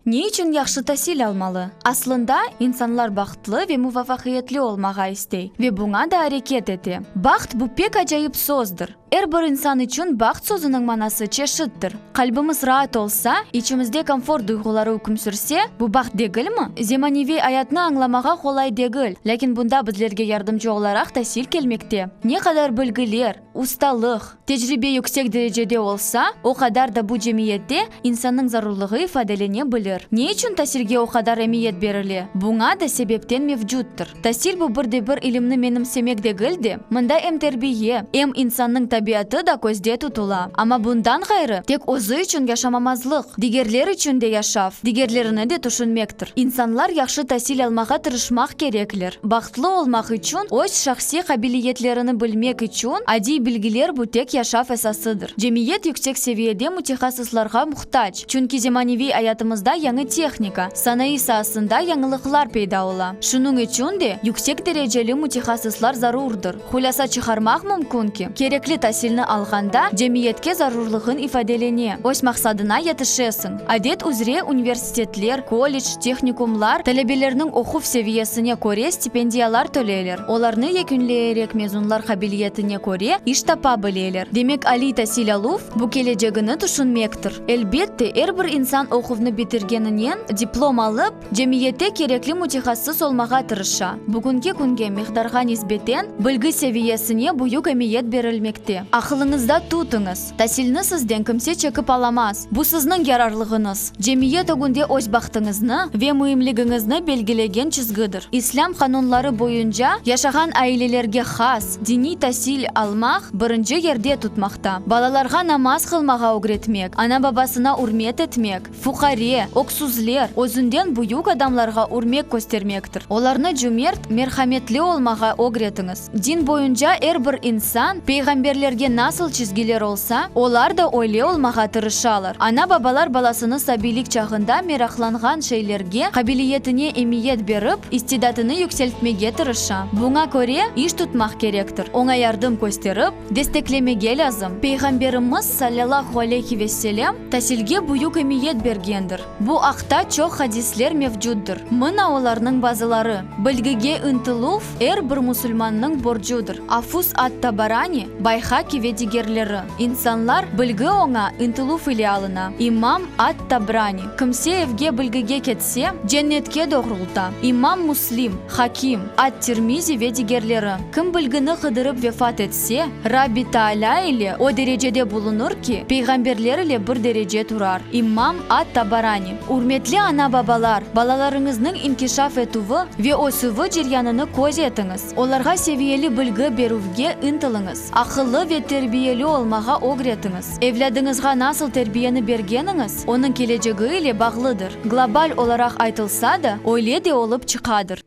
Не үшін яхшы тәсил алмалы? Аслында инсанлар бақытлы ве мувафақиетлі олмаға істей, ве буңа да әрекет ете. Бақыт бу пек ажайып создыр. Бір инсан үшін бақыт сөзінің манасы чешіттір. Қалбымыз раат олса, içimizде комфорт дuyғылары үкім сүрсе, бу бақыт дегіл ма? Земаневи аятны аңламаға қолай дегіл, ләкин бұнда біздерге ярдымчы оларақ тәсил келмекте. Не қадар білгілер, усталық, тәжірибе yüksek дәрежеде олса, о қадар да бу жемиетте инсанның зарурлығы ифаделене білір. Не үшін тәсилге о қадар әмиет беріле? Буңа да себептен мевжудтыр. Тәсил бу бірде-бір илімні менімсемек дегілде, мында эм тәрбие, эм инсанның табиаты да көзде тұтыла. Ама бұндан ғайры тек өзі үшін яшамамазлық, дигерлер үшін де яшав, дигерлеріні де түшінмектір. Инсанлар яхшы тәсил алмаға тырышмақ кереклер. Бақытлы олмақ үшін, өз шахси қабилиетлеріні білмек үшін, ади білгілер бұ тек яшав әсасыдыр. Жемиет yüksek севиеде мутехасысларға мұқтач. Чүнки земаневи аятымызда яңы техника, санаи саасында яңылықлар пейда ола. Шуның үшін де yüksek дәрежелі мутехасыслар зарурдыр. Хуляса чыгармақ мүмкін ки, керекли тәсилні алғанда жемиетке зарурлығын ифаделене. Өз мақсадына етішесің. Адет үзре университетлер, колледж, техникумлар талебелерінің оқув севиесіне көре стипендиялар төлелер. Оларны екінлерек мезунлар қабилиетіне көре иш тапа білелер. Демек али тәсил алув бұ кележегіні түшінмектір. Әлбетте, бір инсан оқувны бітіргенінен диплом алып, жемиетте керекли мутехассыз олмаға тырыша. Бүгінге күнге миқдарға нисбетен білгі севиесіне бұйық әмиет берілмекте. Ақылыңызда тұтыңыз. Тәсилні сізден кімсе чекіп аламаз. Бұ сіздің ярарлығыңыз. Жемиет өгінде өз бақтыңызны ве мұйымлігіңізні белгілеген чизгідір. Ислам қанунлары бойынша яшаған айлелерге хас дини тәсил алмақ бірінші ерде тұтмақта. Балаларға намаз қылмаға өгретмек, ана бабасына урмет етмек, фуқаре, оксузлер, өзінден бұйық адамларға урмек көстермектір. Оларны жүмерт, мерхаметлі олмаға өгретіңіз. Дин бойынша бір инсан пейғамберлерге насыл чизгілер олса, олар да ойле олмаға тырышалар. Ана бабалар баласыны сабилік чағында мерақланған шейлерге қабилиетіне эмиет беріп, истидатыны юкселтмеге тырыша. Буңа көре иш тұтмақ керектір. Оңа ярдым көстеріп, дестеклемеге лазым. Пейғамберіміз саллаллаху алейхи весселям тәсилге бұйық эмиет бергендір. Бу ақта чоқ хадислер мевжуддыр. Мына оларның базылары. Білгіге ұнтылув бір мұсылманның боржудыр. Афус ат-Табарани Байхаки ведигерлері. Инсанлар білгі оңа ұнтылу филиалына. Имам ат-Табрани. Кімсе евге білгіге кетсе, дженнетке доғрулта. Имам Муслим, Хаким, ат-Тирмизи ведигерлері. Кім білгіні қыдырып вефат етсе, Раби Таала или о дережеде bulunur ki, peygamberler ile bir derece turar. İmam ат-Табарани. Урметлі ана бабалар, балаларыңыздың инкишаф етуі ве өсуі жеряныны көз етіңіз. Оларға севиелі білгі беруге ұнтылыңыз. Ақылы ве тербиелі олмаға огретіңіз. Evladыңызға насыл тербиені бергеніңіз, оның келечегі ile bağlıdır. Глобал оларақ айтылса да, ойле де олып чықадыр.